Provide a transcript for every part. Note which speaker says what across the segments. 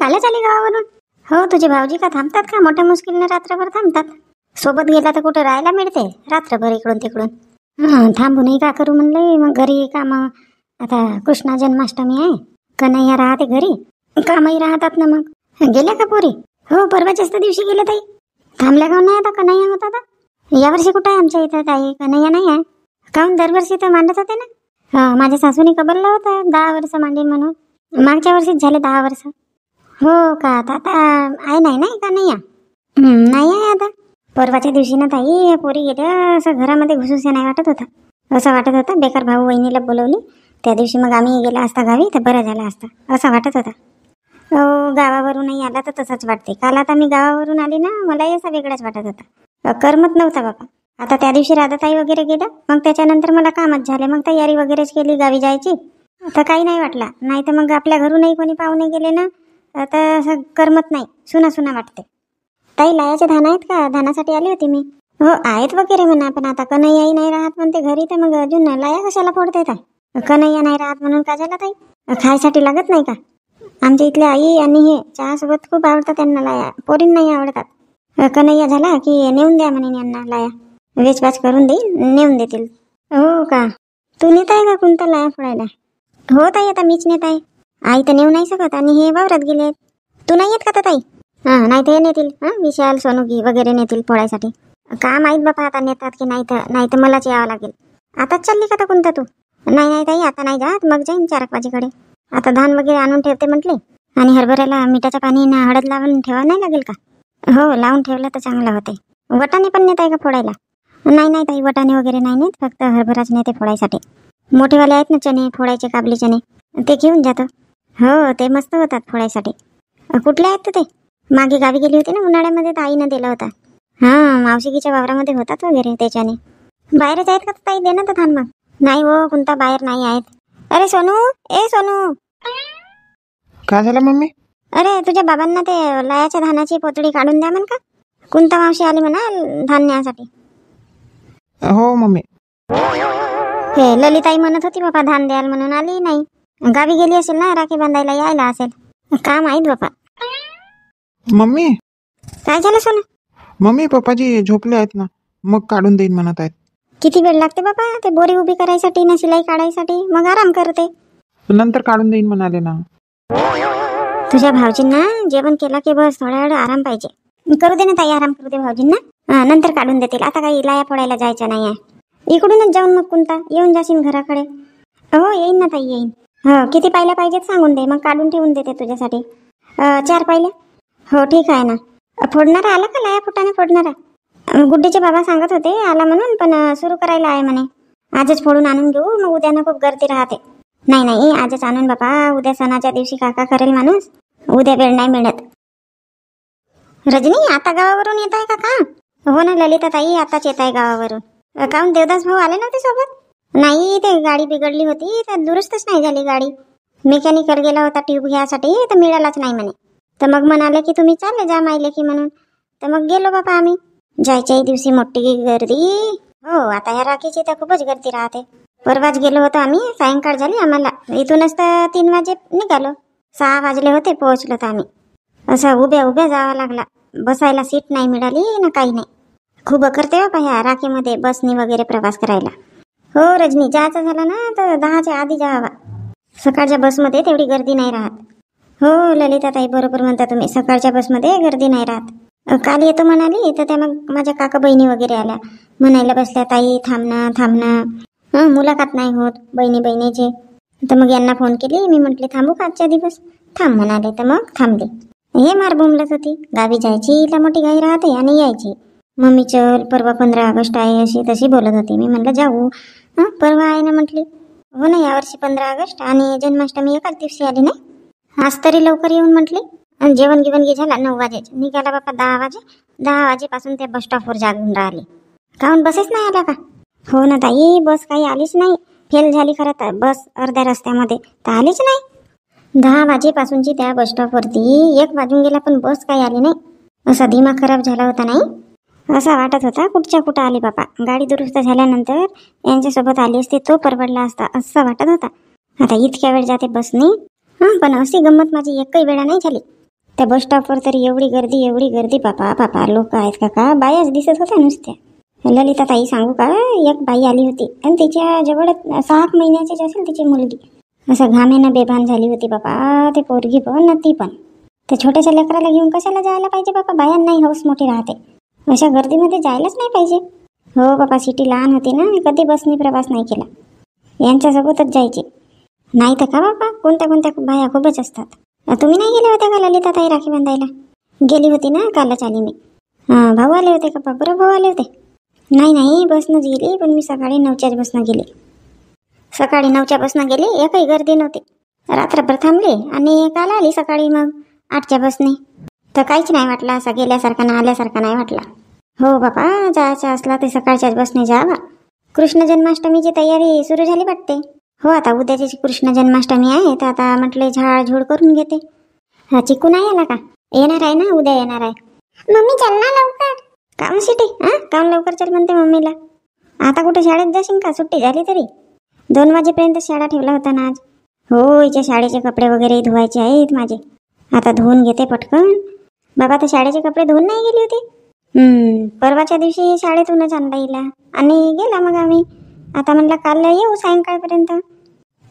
Speaker 1: कालच आली गावावरून. हो, तुझे भाऊजी का थांबतात का? मोठ्या मुश्किलने रात्रभर थांबतात. सोबत गेला तर कुठं राहायला मिळते रात्रभर इकडून तिकडून. थांबूनही का करू म्हणले, मग घरी काम. आता कृष्णा जन्माष्टमी आहे, कन्हैया राहते घरी, कामही राहतात ना. मग गेल्या का पोरी? हो, परवाच्याच दिवशी गेले ताई. थांबल्या का नाही? आता कन्हैया होता तर यावर्षी कुठं आहे आमच्या इथं ताई? कन्हैया नाही आहे. काहून दरवर्षी तर मांडत होते ना. हा, माझ्या सासूने कबरला होता 10 वर्ष मांडीन म्हणून. मागच्या वर्षीच झाले 10 वर्ष. हो का? आता आहे नाही कन्हैया? नाही आहे आता. परवाच्या दिवशी ना ताई पोरी गेल्या, असं घरामध्ये घुसूस नाही वाटत होता. असं वाटत होतं बेकार भाऊ वहिनीला बोलवली त्या दिवशी, मग आम्ही गेला असता गावी तर बरं झाला असता असं वाटत होता. गावावरूनही आला तर तसंच वाटते. काल आता मी गावावरून आली ना, मलाही असा वेगळाच वाटत होता. करमत नव्हता बाबा. आता त्या दिवशी राधाताई वगैरे गेल्या, मग त्याच्यानंतर मला कामच झाले. मग तयारी वगैरेच केली गावी जायची, आता काही नाही वाटला. नाही तर मग आपल्या घरूनही कोणी पाहुणे गेले ना आता असं करमत नाही, सुना वाटते. ताई लायाचे धान आहेत का? धानासाठी आली होती मी. हो आहेत वगैरे म्हणा, पण आता कन्हैयाही नाही राहत म्हणते घरी, तर मग अजून लाया कशाला फोडते ताई? कन्हैया नाही राहत म्हणून का झाला ताई? खायसाठी लागत नाही का? आमच्या इथल्या आई आणि हे चहासोबत खूप आवडतात त्यांना लाया, पोरींना नाही आवडतात. कन्हैया झाला की नेऊन द्या म्हणे यांना लाया, वेचवाच करून देईल, नेऊन देतील. हो का? तू नेत आहे का कोणता लाया फोडायला? हो ताई, आता मीच नेत आहे. आई तर नेऊ नाही शकत आणि हे वावरात गेले. तू नाही येत का ताई? नाही तर हे नेतील, विशाल सोनूगी वगैरे नेतील फोडायसाठी. का माहीत बापा आता नेतात की नाही तर मलाच यावं लागेल. आताच चालली का कोणता तू? नाही ताई, आता नाही जात, मग जाईन 4 वाजेकडे. आता धान वगैरे आणून ठेवते म्हटले, आणि हरभऱ्याला मिठाचं पाणी ना हळद लावून ठेवा नाही लागेल का? हो, लावून ठेवलं तर चांगलं होते. वटाणे पण नेत आहे का फोडायला? नाही ताई, वटाणे वगैरे नाही नेत, फक्त हरभराच नेते फोडायसाठी. मोठेवाले आहेत ना चणे फोडायचे, काबली चणे, ते घेऊन जातो. हो, ते मस्त होतात फोडायसाठी. कुठले आहेत ते? मागे गावी गेली होती ना उन्हाळ्यामध्ये, तर आईनं दिला होता. मावशिकीच्या वावरामध्ये होतात वगैरे त्याच्याने. बाहेरच आहेत का ताई? दे ना तर धान. मग नाही हो, कोणता बाहेर नाही आहेत. अरे सोनू, ए सोनू.
Speaker 2: काय झालं मम्मी?
Speaker 1: अरे तुझ्या बाबांना ते लायाच्या धानाची पोतडी काढून द्या म्हण का? कोणता मावशी आली म्हणा धान न्यासाठी.
Speaker 2: हो मम्मी.
Speaker 1: हे ललिताई म्हणत होती बाबा धान द्याल म्हणून, आली नाही. गावी गेली असेल ना, राखी बांधायला यायला असेल. काम आहेत बापा.
Speaker 2: मम्मी,
Speaker 1: काय झालं सोनू?
Speaker 2: मम्मी पप्पाजी झोपले आहेत ना, मग काढून देईन म्हणत आहेत.
Speaker 1: किती वेळ लागते बाबा ते बोरी उभी करायसाठी ना शिलाई काढायसाठी? मग आराम करते.
Speaker 2: नंतर काढून देईन म्हणाले ना.
Speaker 1: तुझ्या भाऊजींना जेवण केला की बस थोडा वेळ आराम पाहिजे. करू दे ना ताई, आराम करू दे भाऊजींना. नंतर काढून देतील. आता काही लाया फोडायला जायचं नाही आहे. इकडूनच जाऊन मग कोणता येऊन जाशील घराकडे. हो येईन ना ताई, येईन. हो, किती पायल्या पाहिजेत सांगून दे, मग काढून ठेवून देते तुझ्यासाठी. 4 पायल्या. हो ठीक आहे ना. फोडणारा आला का लाया फुटाने फोडणारा? गुड्डीचे बाबा सांगत होते आला म्हणून, पण सुरू करायला आहे म्हणे. आजच फोडून आणून घेऊ, मग उद्यानं खूप गर्दी राहते. नाही आजच आणून बाबा, उद्या सणाच्या दिवशी काका करेल माणूस, उद्या वेळ नाही मिळत. रजनी आता गावावरून येत आहे का? हो ना ललिता ताई, आताच येत आहे गावावरून. काहून देवदास भाऊ आले नव्हते सोबत? नाही, ते गाडी बिघडली होती तर दुरुस्तच नाही झाली गाडी. मेकॅनिकल गेला होता ट्यूब घ्यायसाठी, तर मिळालाच नाही म्हणे. तर मग म्हणाले की तुम्ही चालले जा माहिले की म्हणून, तर मग गेलो बाबा आम्ही. जायच्याही दिवशी मोठी गर्दी. हो, आता या राखीची तर खूपच गर्दी राहते. परवाच गेलो होतो आम्ही, सायंकाळ झाली आम्हाला. इथूनच तर 3 वाजे निघालो, 6 वाजले होते पोहोचलो तर आम्ही. असं उभ्या जावं लागला, बसायला सीट नाही मिळाली ना काही नाही. खूप करते बाबा ह्या राखीमध्ये बसनी वगैरे प्रवास करायला. हो रजनी, जायचं झालं ना तर 10च्या आधी जावा. सकाळच्या बसमध्ये तेवढी गर्दी नाही राहत. हो ललिता ताई, बरोबर म्हणता तुम्ही, सकाळच्या बसमध्ये गर्दी नाही राहत. काल येतो म्हणाली तर त्या मग माझ्या काका बहिणी वगैरे आल्या, म्हणायला बसल्या ताई थांबना. मुलाखत नाही होत बहिणीचे. तर मग यांना फोन केली मी, म्हटले थांबू का आजच्या दिवस? थांब म्हणाले, तर मग थांबले. हे मार बोंबलत होती, गावी जायची इला मोठी घाई राहते आणि यायची. मम्मी चल, परवा 15 ऑगस्ट आहे, अशी तशी बोलत होती. मी म्हणलं जाऊ. परवा आहे ना म्हटली. हो ना, यावर्षी 15 ऑगस्ट आणि जन्माष्टमी एकाच दिवशी आली नाही. आज तरी लवकर येऊन म्हटली. आणि जेवण झाला 9 वाजे, निघाला बापा 10 वाजे. 10 वाजेपासून त्या बस स्टॉपवर जागून राहिली. काहून बसेच नाही आल्या का? हो ना ताई, बस काही आलीच नाही. फेल झाली खरं तर बस अर्ध्या रस्त्यामध्ये, तर आलीच नाही. 10 वाजेपासूनची त्या बस स्टॉपवरती 1 वाजून गेला, पण बस काही आली नाही. असा दिमाग खराब झाला होता नाही, असा वाटत होता कुठच्या कुठं आली बापा. गाडी दुरुस्त झाल्यानंतर यांच्यासोबत आली असते तो परवडला असता, असं वाटत होता. आता इतक्या वेळ जाते बसने. पण अशी गंमत माझी एकही वेळा नाही झाली. त्या बस स्टॉपवर तरी एवढी गर्दी बापा बापा, लोक आहेत का बायाच दिसत होत्या नुसत्या. ललिता ताई सांगू का, एक बाई आली होती आणि तिच्या जवळ 6 महिन्याची असेल तिची मुलगी. असं घामेनं बेभान झाली होती बापा, ते पोरगी पण ना ती पण. त्या छोट्याशा लेकराला घेऊन कशाला जायला पाहिजे बापा, बायांनाही हौस मोठी राहते. अशा गर्दीमध्ये जायलाच नाही पाहिजे. हो बापा, सिटी लहान होती ना, कधी बसनी प्रवास नाही केला, यांच्यासोबतच जायची. नाही तर का बापा, कोणत्या बाया खूपच असतात. तुम्ही नाही गेल्या होत्या का ललिता ताई राखी बांधायला? गेली होती ना, कालच आली मी. भाऊ आले होते का? बाबूराव भाऊ आले होते? नाही बसनंच गेली, पण मी सकाळी 9च्याच बसनं गेली. सकाळी 9च्या बसनं गेली, एकही गर्दी नव्हती. रात्रभर थांबले आणि काल आली सकाळी मग 8च्या बसने. तर काहीच नाही वाटलं, असं गेल्यासारखं ना आल्यासारखं नाही वाटलं. हो बापा, जायचं असला ते सकाळच्याच बसने जावा. कृष्ण जन्माष्टमीची तयारी सुरू झाली वाटते. हो, आता उद्याची कृष्ण जन्माष्टमी आहे, तर आता म्हटले झाडझूड करून घेते. चिकू नाही आला का? येणार आहे ना, उद्या येणार आहे. मम्मी चल ना लवकर. काम सिटी काम लवकर चल म्हणते मम्मीला. आता कुठे शाळेत जाशील का? सुट्टी झाली तरी 2 वाजेपर्यंत शाळा ठेवला होता ना आज. हो, हिच्या शाळेचे कपडे वगैरे धुवायचे आहेत माझे, आता धुवून घेते पटकन. बाबा तर शाळेचे कपडे धुवून नाही गेली होती. परवाच्या दिवशी शाळेतूनच आणला हिला आणि गेला मग आम्ही. आता म्हणलं काल येऊ सायंकाळपर्यंत.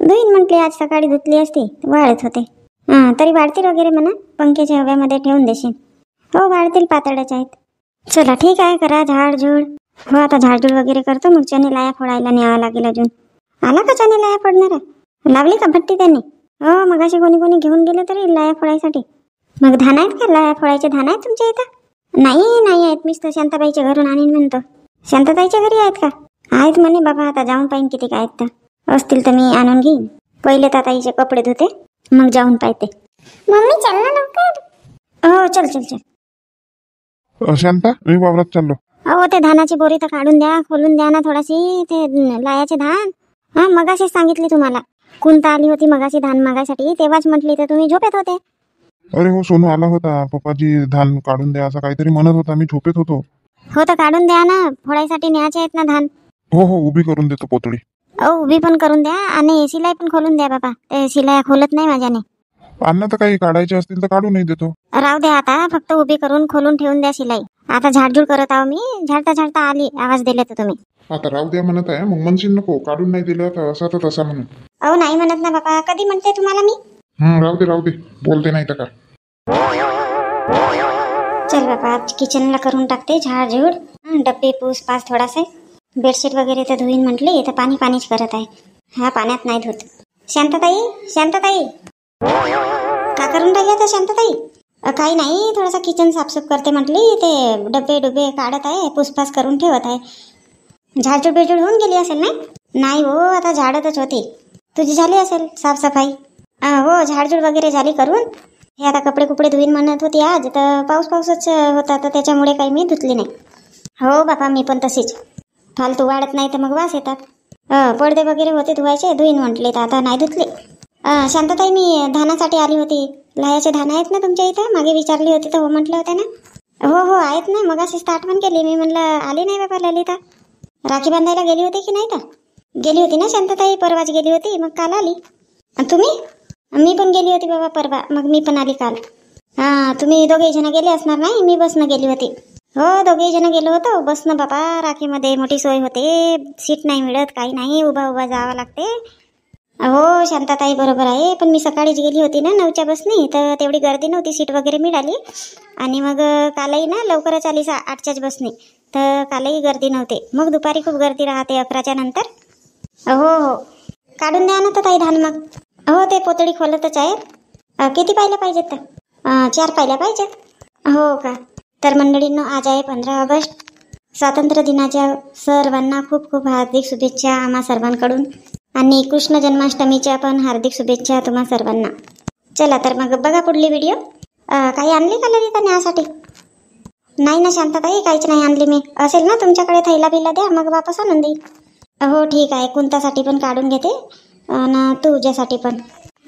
Speaker 1: धुईन म्हटली, आज सकाळी धुतली असती, वाळत होते. तरी वाळतील वगैरे म्हणा, पंख्याच्या हव्यामध्ये ठेवून देशील. हो वाळतील, पातळच आहेत. चला ठीक आहे, करा झाडझूड. हो, आता झाडझूड वगैरे करतो, मग चणे लाया फोडायला न्यावा लागेल. अजून आला का चणे लाया फोडणार? लावली का भट्टी त्यांनी? हो, मग असे कोणी घेऊन गेले तरी लाया फोडायसाठी. मग धान आहेत का? लाया फोडायचे धान आहेत तुमच्या इथं? नाही आहेत, मीच तर शांताबाईच्या घरून आणीन म्हणतो. शांताताईच्या घरी आहेत का? आहेत म्हणे बाबा, आता जाऊन पाहिन किती काय आहेत तर. असतील तर मी आणून घेईन. पहिले तर ताईचे कपडे धुते, मग जाऊन पाहते. मम्मी चल ना लवकर. हो चल.
Speaker 2: शांता, मी वावरात चाललो.
Speaker 1: अहो, ते धानाची बोरी तर काढून द्या, खोलून द्या ना थोडाशी, ते लायाचे धान. मगाशीच सांगितली तुम्हाला. कुंता आली होती मगाशी धान मागायसाठी, तेव्हाच म्हटली तर तुम्ही झोपेत होते.
Speaker 2: अरे हो, सोनू आला होता, पप्पाजी धान काढून द्या असं काहीतरी म्हणत होता, मी झोपेत होतो.
Speaker 1: हो तर काढून द्या ना, फोडायसाठी न्यायचे आहेत ना धान.
Speaker 2: हो, उभी करून देतो पोतळी.
Speaker 1: उभी पण करून द्या आणि शिलाई पण खोलून द्या बाबा, ते शिलाई खोलत नाही माझ्याने.
Speaker 2: अन्न तर काही काढायचे असतील तर काढूनही देतो.
Speaker 1: राहू द्या आता, फक्त उभी करून खोलून ठेवून द्या शिलाई. आता झाडझूड करत आहो मी, झाडता आली, आवाज दिले तर तुम्ही.
Speaker 2: आता राहू द्या म्हणत आहे, मग म्हणशील नको काढून नाही दिलं तर असा तर तसा म्हणून.
Speaker 1: अहो नाही म्हणत ना बाबा, कधी म्हणते तुम्हाला मी.
Speaker 2: राहू दे, बोलते नाही तर का.
Speaker 1: चल बाबा, किचनला करून टाकते झाडझूड. डब्बे पूस पास थोडासा, बेडशीट वगैरे तर धुईन म्हटली, तर पाणीच करत आहे. हा पाण्यात नाही धुत. शांताताई का करून राहिल्या तर शांताताई? काही नाही, थोडासा किचन साफसूफ करते म्हटली, ते डब्बे काढत आहे, पुसपास करून ठेवत आहे. झाडझूड बेडझूड होऊन गेली असेल नाही? हो, आता झाडतच होती. तुझी झाली असेल साफसफाई? हो, झाडझूड वगैरे झाली करून. हे आता कपडे धुईन म्हणत होती आज, तर पाऊसच होता, तर त्याच्यामुळे काही मी धुतली नाही. हो बापा, मी पण तशीच. फालतू वाढत नाही तर मग वास येतात. पडदे वगैरे होते धुवायचे, धुईन म्हटले तर आता नाही धुतले. शांताताई, मी धानासाठी आली होती. लायाचे धान आहेत ना तुमच्या इथं? मागे विचारली होती तर हो म्हटलं होते ना? हो आहेत ना, मग अशीच आठवण केली मी. म्हणलं आली नाही बाबा ललिता. राखी बांधायला गेली होती की नाही? तर गेली होती ना शांताताई, परवाच गेली होती, मग काल आली. तुम्ही? मी पण गेली होती बाबा परवा, मग मी पण आली काल. तुम्ही दोघे जण गेले असणार नाही? मी बसनं गेली होती. हो, दोघे जण गेलो होतो बसनं बाबा. राखीमध्ये मोठी सोय होते, सीट नाही मिळत, काही नाही, उभा जावं लागते. हो शांताताई बरोबर आहे, पण मी सकाळीच गेली होती ना 9च्या बसनी, तर तेवढी गर्दी नव्हती, सीट वगैरे मिळाली. आणि मग कालही ना लवकरच आली 8च्याच बसनी, तर कालही गर्दी नव्हते. मग दुपारी खूप गर्दी राहते 11च्या नंतर. हो काढून द्या ना तर ताई धान मग. हो, ते पोतळी खोलतच आहेत. किती पाहिल्या पाहिजेत तर? 4 पाहिल्या पाहिजेत. हो का? तर मंडळींनो, आज आहे 15 ऑगस्ट. स्वातंत्र्य दिनाच्या सर्वांना खूप खूप हार्दिक शुभेच्छा आम्हा सर्वांकडून, आणि कृष्ण जन्माष्टमीच्या पण हार्दिक शुभेच्छा तुम्हा सर्वांना. चला तर मग बघा पुढली व्हिडिओ. काही आणली का ललिता न्यासाठी? नाही ना शांताताई, काहीच नाही आणली मी. असेल ना तुमच्याकडे थैला बिला द्या, मग वापस आणून देईल. हो ठीक आहे, कुंतासाठी पण काढून घेते आणि तुझ्यासाठी पण.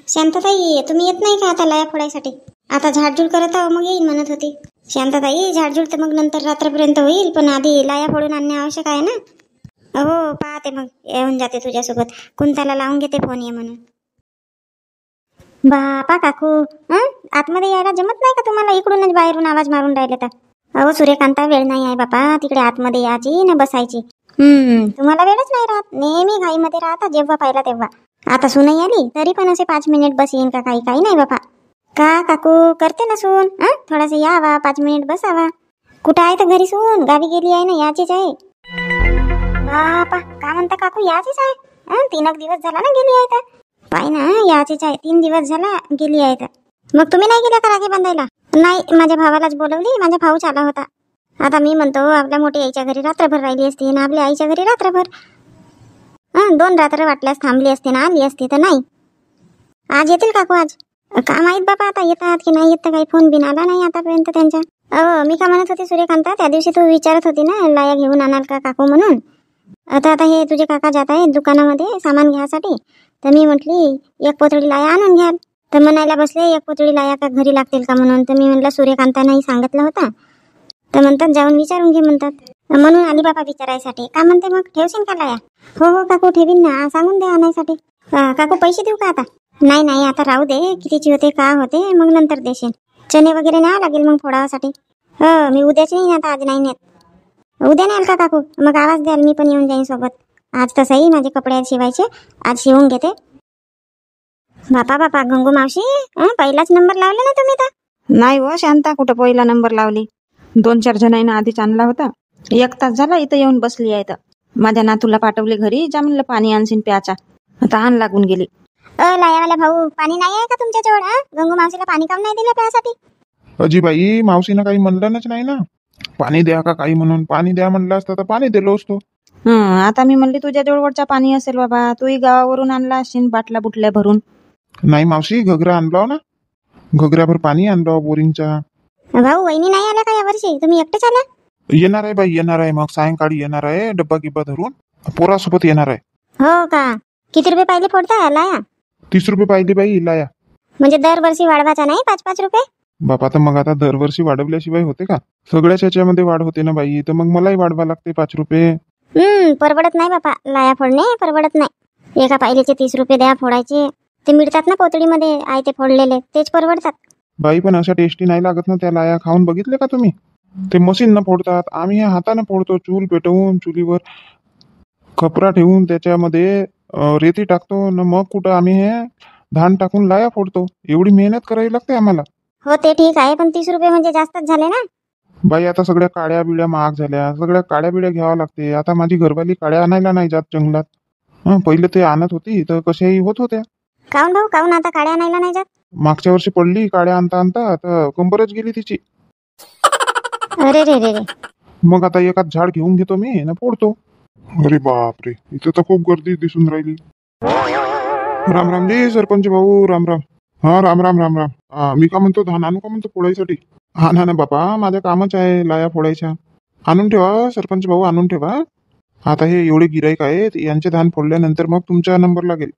Speaker 1: शांताताई, तुम्ही येत नाही का आता लाया फोडायसाठी? आता झाडझूड करत आहो, मग येईन म्हणत होती. शांताताई, झाडझूड तर मग नंतर रात्रपर्यंत होईल, पण आधी लाया फोडून आणणे आवश्यक आहे ना. हो पाहते, मग येऊन जाते तुझ्यासोबत. कुंताला लावून घेते फोन, ये म्हणून. बापा काकू, आतमध्ये यायला जमत नाही का तुम्हाला? इकडूनच बाहेरून आवाज मारून राहिले तर. अहो सूर्यकांता, वेळ नाही आहे बापा तिकडे आतमध्ये यायची ना बसायची. तुम्हाला वेळच नाही राहत, नेहमी घाईमध्ये राहता जेव्हा पाहिला तेव्हा. आता सुनई आली तरी पण असे 5 मिनिट बस येईन का? काही काही नाही बापा. का काकू करते ना सून? थोडासा यावा, 5 मिनिट बसावा. कुठं आहे तर घरी सून? गावी गेली आहे ना, याचीच आहे. बापा का म्हणता काकू? याचीच आहे. 3 दिवस झाला ना गेली आहे तर. पाय ना, याचीच आहे. 3 दिवस झाला गेली आहे तर. मग तुम्ही नाही गेल्या का राखी बांधायला? नाही, माझ्या भावालाच बोलवली. माझा भाऊ आला होता. आता मी म्हणतो आपल्या मोठी आईच्या घरी रात्रभर राहिली असती ना, आपल्या आईच्या घरी रात्रभर 2 रात्र वाटल्यास थांबली असते ना, आली असती तर नाही. आज येतील काकू? आज का माहित बापा, आता येतात की नाही येत. काही फोन बिन आला नाही आतापर्यंत त्यांच्या. मी का म्हणत होती सूर्यकांता, त्या दिवशी तू विचारत होती ना लाया घेऊन आणाल का काकू म्हणून. आता हे तुझे काका जात आहे दुकानामध्ये सामान घ्यायसाठी. तर मी म्हटली 1 पोतळी लाया आणून घ्याल. तर म्हणायला बसले 1 पोतळी लाया का घरी लागतील का म्हणून. तर मी म्हटलं सूर्यकांतांनाही सांगितलं होता. तर म्हणतात जाऊन विचारून घे म्हणतात. म्हणून आली बाबा विचारायसाठी. का म्हणते मग, ठेवशील का लाया? हो काकू ठेवीन ना, सांगून दे आणायसाठी. काकू पैसे देऊ का आता? नाही आता राहू दे, कितीची होते का होते मग नंतर देशील. चणे वगैरे न्यावं लागेल मग फोडासाठी. मी उद्याच नाही, आता आज नाही नेत. उद्या न्याल का काकू? मग आवाज द्याल, मी पण येऊन जाईन सोबत. आज तसंही माझे कपडे शिवायचे, आज शिवून घेते. बापा गंगू मावशी, पहिलाच नंबर लावला ना तुम्ही तर?
Speaker 3: नाही हो शांता, कुठं पहिला नंबर लावली. 2-4 जणांना आधीच आणला होता. 1 तास झाला इथं येऊन बसली आहे. तर माझ्या नातूला पाठवले घरी, जा म्हणलं पाणी आणशीन प्याचा. आता आण लागून गेली.
Speaker 1: लायावाला भाऊ, पाणी नाही आहे का तुमच्याजवळ? गंगू मावशीला पाणी काऊन नाही दिलं प्यासाठी?
Speaker 2: अजीबाई, मावशीनं काही म्हणलंच नाही ना पाणी द्या का काही म्हणून. पाणी द्या म्हणलं असतं तर पाणी दिलो असतो.
Speaker 3: आता मी म्हणली तुझ्या जवळचा पाणी असेल बाबा, तूही गावावरून आणला असशील बाटला बुटल्या भरून.
Speaker 2: नाही मावशी, घगरा आणलो ना, घगऱ्याभर पाणी आणलो बोरिंगचा.
Speaker 1: भाऊ वहिनी नाही आल्या का यावर्षी? तुम्ही एकटेच आला?
Speaker 2: येणार आहे बाई, येणार आहे. मग सायंकाळी येणार आहे, डब्बा गिब्बा धरून पोरासोबत येणार आहे.
Speaker 1: हो का? किती रुपये पाहिजे फोडता लाया?
Speaker 2: 30 रुपये पाहिली बाई लाया.
Speaker 1: म्हणजे दरवर्षी वाढवायचा नाही 5-5 रुपये?
Speaker 2: बापा, तर मग आता दरवर्षी वाढवल्याशिवाय होते का? सगळ्याच याच्यामध्ये वाढ होते ना बाई, तर मग मलाही वाढवा लागते 5 रुपये.
Speaker 1: परवडत नाही बापा, लाया फोडणे परवडत नाही. एका पायलीचे 30 रुपये द्या फोडायचे. ते मिळतात ना पोतळीमध्ये आहे ते फोडलेले, तेच परवडतात.
Speaker 2: बाई पण अशा टेस्टी नाही लागत ना त्या लाया. खाऊन बघितले का तुम्ही? ते मशीन न फोडतात, आम्ही हे हाताने फोडतो. चूल पेटवून चुलीवर खपरा ठेवून त्याच्यामध्ये रेती टाकतो न मग कुठं आम्ही हे धान टाकून लाया फोडतो. एवढी मेहनत करावी लागते आम्हाला.
Speaker 1: हो ते ठीक आहे, पण 30 रुपये म्हणजे जास्तच झाले ना.
Speaker 2: बाई आता सगळ्या काड्या बिड्या महाग झाल्या, सगळ्या काड्या बिड्या घ्याव्या लागते. आता माझी घरवाली काड्या आणायला नाही जात जंगलात. पहिले ते आणत होती तर कशाही होत होत्या.
Speaker 1: काऊन भाऊ, काऊन आता काड्या आणायला नाही जात?
Speaker 2: मागच्या वर्षी पडली काड्या आणता आणता तर कंबरच गेली तिची.
Speaker 1: अरे रे रे रे.
Speaker 2: मग आता एकाच झाड घेऊन घेतो मी ना फोडतो. अरे बापरे, इथं तर खूप गर्दी दिसून राहिली. राम राम जी सरपंच भाऊ, राम राम. राम राम राम राम. मी का म्हणतो, धान आणू का म्हणतो फोडायसाठी? हा ना बापा, माझ्या कामच आहे लाया फोडायच्या. आणून ठेवा सरपंच भाऊ, आणून ठेवा. आता हे एवढे गिराईक आहेत, यांचे धान फोडल्यानंतर मग तुमचा नंबर लागेल.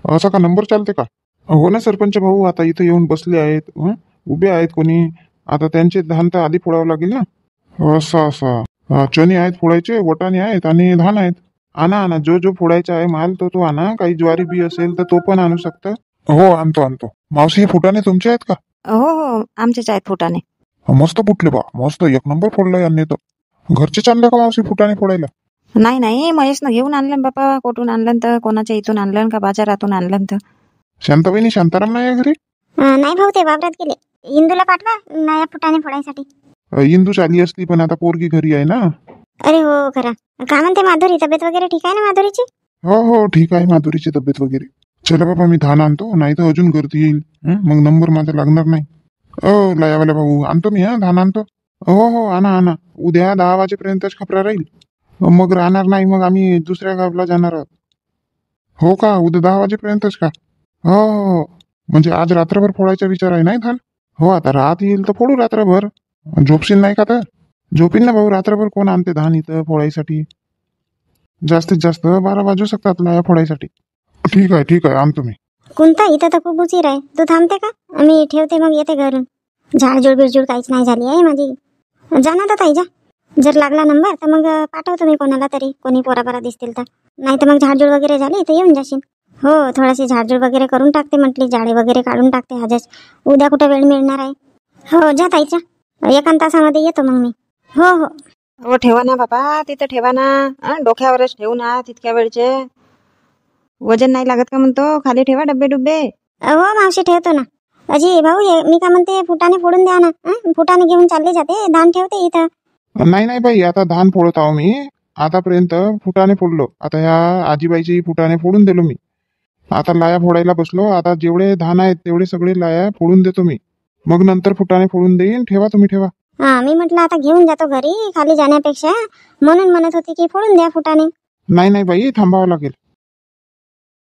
Speaker 2: असा का नंबर चालते का? हो ना सरपंच भाऊ, आता इथं येऊन बसले आहेत, उभे आहेत कोणी. आता त्यांचे धान तर आधी फोडावं लागेल ना. असं चणे आहेत फोडायचे, वटाणे आहेत आणि धान आहेत. आणा जो फोडायचा आहे माल तो आणा. काही ज्वारी बी असेल तर तो पण आणू शकता. हो आणतो. मावशी, हे फुटाणे तुमचे आहेत का?
Speaker 3: हो आमचेच आहेत फुटाणे.
Speaker 2: मस्त फुटले बा, मस्त 1 नंबर फोडला यांनी तर. घरचे चालले का मावशी फुटाणे फोडायला?
Speaker 3: नाही महेशनं घेऊन आणलं बापा. कुठून आणलं तर, कोणाच्या इथून आणलं का बाजारातून आणलं तर.
Speaker 2: शांताबाईनी शांताराम नाही घरी?
Speaker 1: नाही भाऊ, ते वावरात गेले. इंदूला पाठवा नया फुटाणे फोडायसाठी.
Speaker 2: इंदूच आली असती पण आता पोरगी घरी आहे ना.
Speaker 1: अरे हो खरा. का म्हणते माधुरी, तब्येत वगैरे ठीक आहे ना माधुरीची?
Speaker 2: हो ठीक आहे माधुरीची तब्येत वगैरे. चला बाबा, मी धान आणतो, नाही तर अजून गर्दी येईल. मग नंबर माझा लागणार नाही. लायावाला भाऊ, आणतो मी धान आणतो. हो आणा. उद्या 10 वाजेपर्यंतच खपरा राहील. मग राहणार नाही, मग आम्ही दुसऱ्या गावाला जाणार आहोत. हो का? उद्या 10 वाजेपर्यंतच का? हो. म्हणजे आज रात्रभर फोडायचा विचार आहे नाही धान? हो, आता रात येईल तर फोडू रात्रभर. झोपशील नाही का? तर झोपील ना भाऊ, रात्रभर कोण आणते धान इथं फोडायसाठी? जास्तीत जास्त 12 वाजू शकतात लाया फोडायसाठी. ठीक आहे आणतो मी.
Speaker 1: कोणता? इथं तर खूप उशीर आहे. तू थांबते का? मी ठेवते मग येते घरून. झाडझूड बिडजूड काहीच नाही झाली आहे माझी. जा ना ताई जा. जर लागला नंबर तर मग पाठवतो मी कोणाला तरी, कोणी पोराबरा दिसतील तर. नाही तर मग झाडझूड वगैरे झाली तर येऊन जाशील. हो थोडीशी झाडझूड वगैरे करून टाकते म्हटली, जाळे वगैरे काढून टाकते आजच. उद्या कुठं वेळ मिळणार आहे. हो जा ताईच्या, एकांत तासामध्ये येतो मग मी. हो हो
Speaker 3: हो ठेवा ना बाबा, तिथं ठेवा ना. डोक्यावरच ठेवू ना तितक्या वेळचे. वजन नाही लागत का म्हणतो, खाली ठेवा डब्बे डुब्बे.
Speaker 1: हो मावशी ठेवतो ना. अजी भाऊ मी का म्हणते, फुटाने फोडून द्या ना. फुटाने घेऊन चालले जाते, धान ठेवते इथं.
Speaker 2: नाही नाही बाई, आता धान फोडत आहो मी. आतापर्यंत फुटाने फोडलो, आता ह्या आजीबाईची फुटाने फोडून दिलो मी. आता लाया फोडायला बसलो. आता जेवढे धान आहेत तेवढे सगळे लाया फोडून देतो मी, मग नंतर फुटाने फोडून देईन. ठेवा तुम्ही ठेवा.
Speaker 1: हा मी म्हटलं आता घेऊन जातो घरी खाली जाण्यापेक्षा, म्हणून म्हणत होती की फोडून द्या फुटाने.
Speaker 2: नाही नाही बाई, थांबावं लागेल.